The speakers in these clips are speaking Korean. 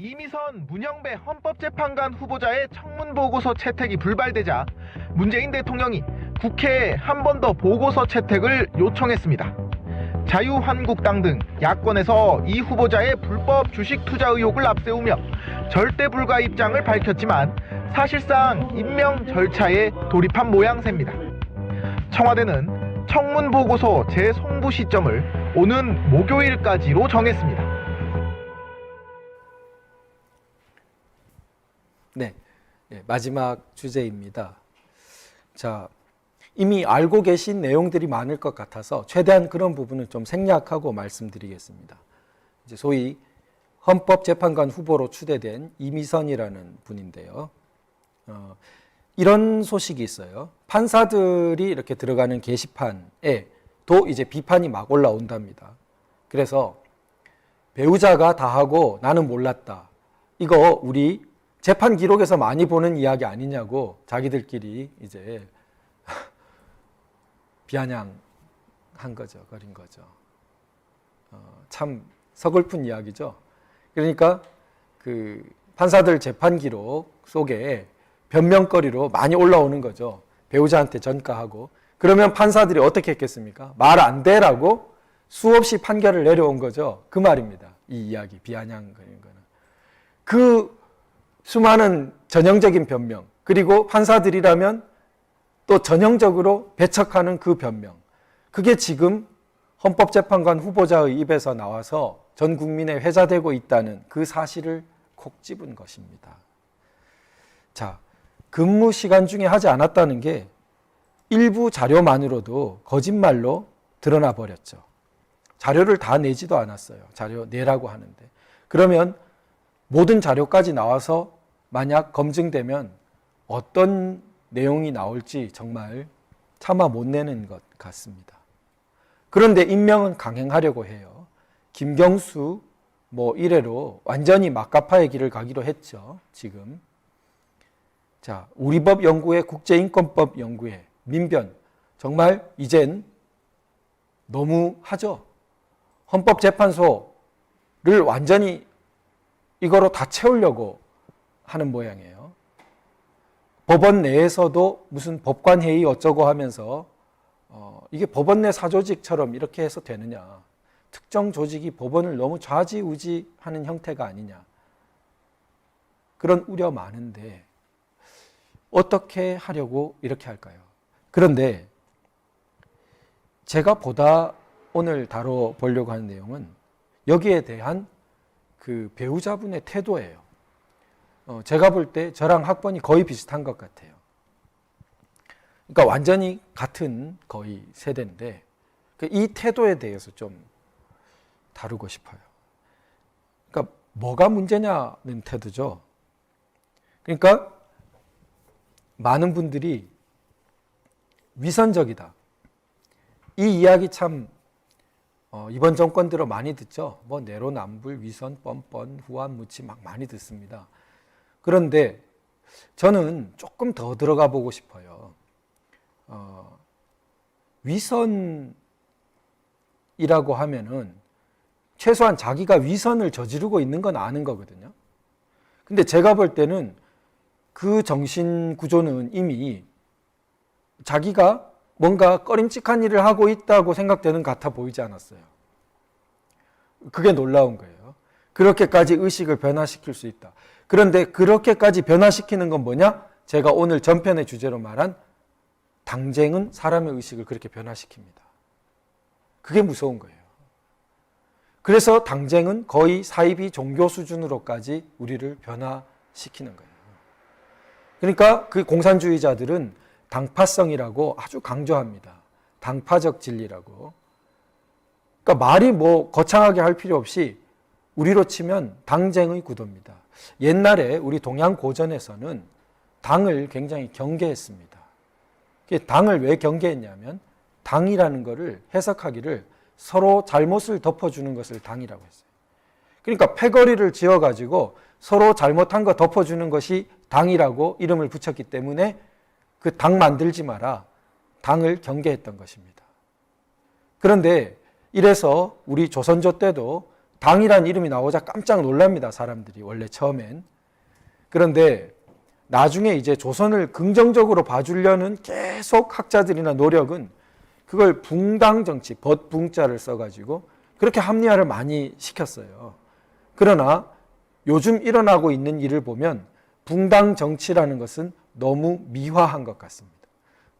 이미선 문영배 헌법재판관 후보자의 청문보고서 채택이 불발되자 문재인 대통령이 국회에 한 번 더 보고서 채택을 요청했습니다. 자유한국당 등 야권에서 이 후보자의 불법 주식 투자 의혹을 앞세우며 절대 불가 입장을 밝혔지만 사실상 임명 절차에 돌입한 모양새입니다. 청와대는 청문보고서 재송부 시점을 오는 목요일까지로 정했습니다. 네, 마지막 주제입니다. 자, 이미 알고 계신 내용들이 많을 것 같아서 최대한 그런 부분을 좀 생략하고 말씀드리겠습니다. 이제 소위 헌법재판관 후보로 추대된 이미선이라는 분인데요. 이런 소식이 있어요. 판사들이 이렇게 들어가는 게시판에 또 이제 비판이 막 올라온답니다. 그래서 배우자가 다 하고 나는 몰랐다. 이거 우리 재판 기록에서 많이 보는 이야기 아니냐고 자기들끼리 이제 비아냥한 거죠. 거린 거죠. 참 서글픈 이야기죠. 그러니까 그 판사들 재판 기록 속에 변명거리로 많이 올라오는 거죠. 배우자한테 전가하고. 그러면 판사들이 어떻게 했겠습니까? 말 안 되라고 수없이 판결을 내려온 거죠. 그 말입니다. 이 이야기, 비아냥거리는 거는. 그 수많은 전형적인 변명, 그리고 판사들이라면 또 전형적으로 배척하는 그 변명, 그게 지금 헌법재판관 후보자의 입에서 나와서 전 국민에 회자되고 있다는 그 사실을 콕 집은 것입니다. 자, 근무 시간 중에 하지 않았다는 게 일부 자료만으로도 거짓말로 드러나 버렸죠. 자료를 다 내지도 않았어요. 자료 내라고 하는데. 그러면 모든 자료까지 나와서 만약 검증되면 어떤 내용이 나올지 정말 차마 못 내는 것 같습니다. 그런데 임명은 강행하려고 해요. 김경수 이래로 완전히 막가파의 길을 가기로 했죠. 지금. 자, 우리법 연구회, 국제인권법 연구회, 민변. 정말 이젠 너무하죠. 헌법재판소를 완전히 이거로 다 채우려고 하는 모양이에요. 법원 내에서도 무슨 법관회의 어쩌고 하면서 이게 법원 내 사조직처럼 이렇게 해서 되느냐. 특정 조직이 법원을 너무 좌지우지하는 형태가 아니냐. 그런 우려 많은데 어떻게 하려고 이렇게 할까요? 그런데 제가 보다 오늘 다뤄보려고 하는 내용은 여기에 대한 그 배우자분의 태도예요. 제가 볼 때 저랑 학번이 거의 비슷한 것 같아요. 그러니까 완전히 같은 거의 세대인데 이 태도에 대해서 좀 다루고 싶어요. 그러니까 뭐가 문제냐는 태도죠. 그러니까 많은 분들이 위선적이다. 이 이야기 참 이번 정권 들어 많이 듣죠. 내로남불, 위선, 뻔뻔, 후한, 무치 막 많이 듣습니다. 그런데 저는 조금 더 들어가 보고 싶어요. 위선이라고 하면은 최소한 자기가 위선을 저지르고 있는 건 아는 거거든요. 근데 제가 볼 때는 그 정신 구조는 이미 자기가 뭔가 꺼림칙한 일을 하고 있다고 생각되는 것 같아 보이지 않았어요. 그게 놀라운 거예요. 그렇게까지 의식을 변화시킬 수 있다. 그런데 그렇게까지 변화시키는 건 뭐냐? 제가 오늘 전편의 주제로 말한 당쟁은 사람의 의식을 그렇게 변화시킵니다. 그게 무서운 거예요. 그래서 당쟁은 거의 사이비 종교 수준으로까지 우리를 변화시키는 거예요. 그러니까 그 공산주의자들은 당파성이라고 아주 강조합니다. 당파적 진리라고. 그러니까 말이 거창하게 할 필요 없이 우리로 치면 당쟁의 구도입니다. 옛날에 우리 동양 고전에서는 당을 굉장히 경계했습니다. 당을 왜 경계했냐면 당이라는 것을 해석하기를 서로 잘못을 덮어주는 것을 당이라고 했어요. 그러니까 패거리를 지어가지고 서로 잘못한 거 덮어주는 것이 당이라고 이름을 붙였기 때문에 그 당 만들지 마라. 당을 경계했던 것입니다. 그런데 이래서 우리 조선조 때도 당이란 이름이 나오자 깜짝 놀랍니다. 사람들이 원래 처음엔. 그런데 나중에 이제 조선을 긍정적으로 봐주려는 계속 학자들이나 노력은 그걸 붕당 정치, 벗붕자를 써가지고 그렇게 합리화를 많이 시켰어요. 그러나 요즘 일어나고 있는 일을 보면 붕당 정치라는 것은 너무 미화한 것 같습니다.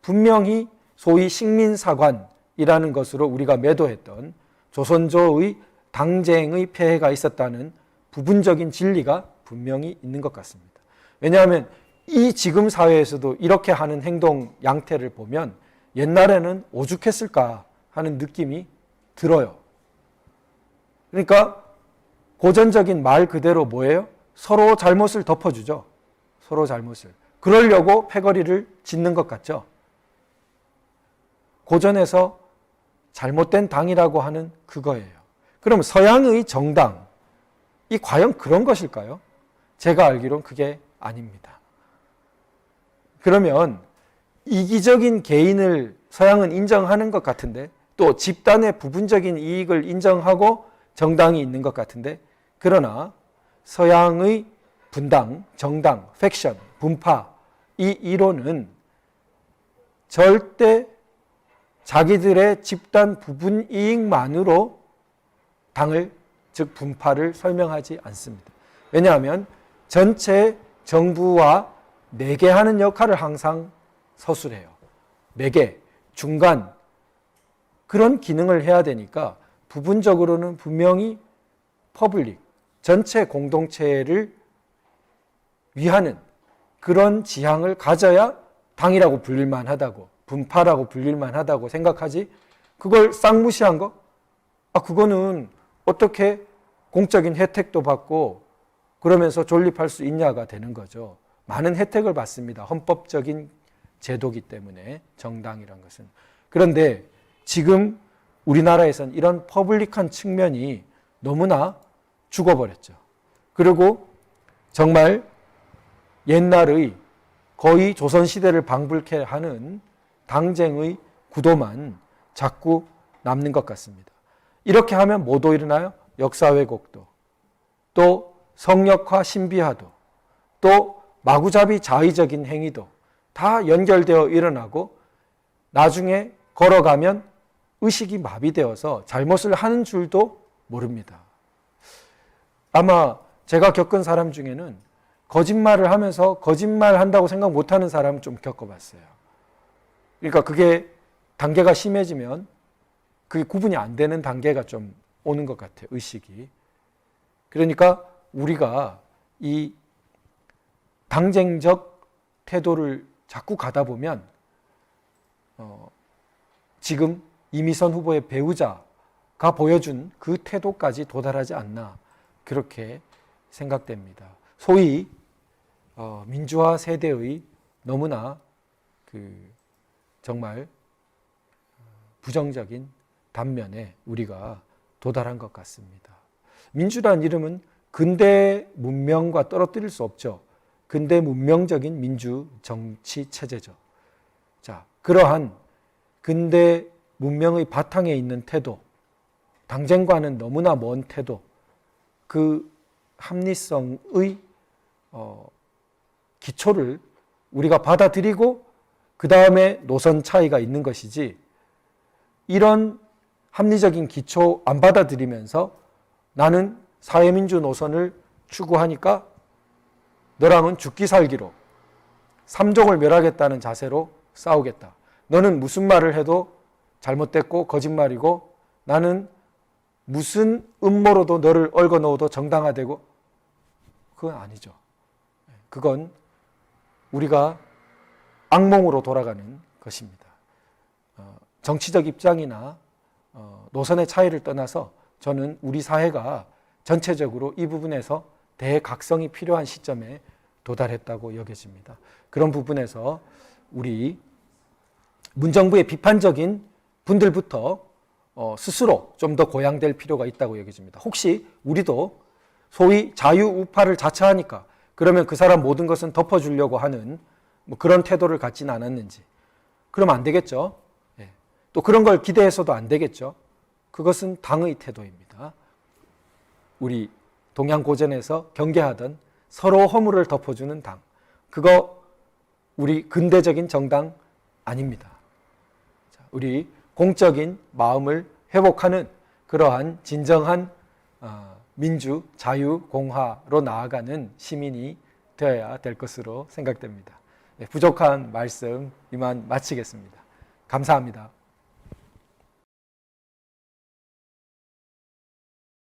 분명히 소위 식민사관이라는 것으로 우리가 매도했던 조선조의 당쟁의 폐해가 있었다는 부분적인 진리가 분명히 있는 것 같습니다. 왜냐하면 이 지금 사회에서도 이렇게 하는 행동 양태를 보면 옛날에는 오죽했을까 하는 느낌이 들어요. 그러니까 고전적인 말 그대로 뭐예요? 서로 잘못을 덮어주죠. 서로 잘못을. 그러려고 패거리를 짓는 것 같죠. 고전에서 잘못된 당이라고 하는 그거예요. 그럼 서양의 정당, 이 과연 그런 것일까요? 제가 알기론 그게 아닙니다. 그러면 이기적인 개인을 서양은 인정하는 것 같은데 또 집단의 부분적인 이익을 인정하고 정당이 있는 것 같은데 그러나 서양의 분당, 정당, 팩션, 분파 이 이론은 절대 자기들의 집단 부분 이익만으로 당을, 즉 분파를 설명하지 않습니다. 왜냐하면 전체 정부와 매개하는 역할을 항상 서술해요. 매개, 중간 그런 기능을 해야 되니까 부분적으로는 분명히 퍼블릭, 전체 공동체를 위하는 그런 지향을 가져야 당이라고 불릴만 하다고, 분파라고 불릴만 하다고 생각하지 그걸 쌍무시한 거? 그거는 어떻게 공적인 혜택도 받고 그러면서 존립할 수 있냐가 되는 거죠. 많은 혜택을 받습니다. 헌법적인 제도기 때문에 정당이란 것은. 그런데 지금 우리나라에선 이런 퍼블릭한 측면이 너무나 죽어버렸죠. 그리고 정말 옛날의 거의 조선시대를 방불케 하는 당쟁의 구도만 자꾸 남는 것 같습니다. 이렇게 하면 뭐도 일어나요? 역사 왜곡도, 또 성역화 신비화도, 또 마구잡이 자의적인 행위도 다 연결되어 일어나고 나중에 걸어가면 의식이 마비되어서 잘못을 하는 줄도 모릅니다. 아마 제가 겪은 사람 중에는 거짓말을 하면서 거짓말 한다고 생각 못하는 사람 좀 겪어봤어요. 그러니까 그게 단계가 심해지면 그게 구분이 안 되는 단계가 좀 오는 것 같아요. 의식이. 그러니까 우리가 이 당쟁적 태도를 자꾸 가다 보면 지금 이미선 후보의 배우자가 보여준 그 태도까지 도달하지 않나 그렇게 생각됩니다. 소위 민주화 세대의 너무나 정말 부정적인 단면에 우리가 도달한 것 같습니다. 민주라는 이름은 근대 문명과 떨어뜨릴 수 없죠. 근대 문명적인 민주 정치 체제죠. 자, 그러한 근대 문명의 바탕에 있는 태도, 당쟁과는 너무나 먼 태도, 그 합리성의 기초를 우리가 받아들이고 그 다음에 노선 차이가 있는 것이지, 이런 합리적인 기초 안 받아들이면서 나는 사회민주 노선을 추구하니까 너랑은 죽기 살기로 삼족을 멸하겠다는 자세로 싸우겠다. 너는 무슨 말을 해도 잘못됐고 거짓말이고 나는 무슨 음모로도 너를 얽어 넣어도 정당화되고, 그건 아니죠. 그건 우리가 악몽으로 돌아가는 것입니다. 정치적 입장이나 노선의 차이를 떠나서 저는 우리 사회가 전체적으로 이 부분에서 대각성이 필요한 시점에 도달했다고 여겨집니다. 그런 부분에서 우리 문정부의 비판적인 분들부터 스스로 좀 더 고양될 필요가 있다고 여겨집니다. 혹시 우리도 소위 자유우파를 자처하니까 그러면 그 사람 모든 것은 덮어주려고 하는 뭐 그런 태도를 갖지는 않았는지, 그러면 안 되겠죠. 또 그런 걸 기대해서도 안 되겠죠. 그것은 당의 태도입니다. 우리 동양 고전에서 경계하던 서로 허물을 덮어주는 당, 그거 우리 근대적인 정당 아닙니다. 우리 공적인 마음을 회복하는 그러한 진정한 민주, 자유, 공화로 나아가는 시민이 되어야 될 것으로 생각됩니다. 부족한 말씀 이만 마치겠습니다. 감사합니다.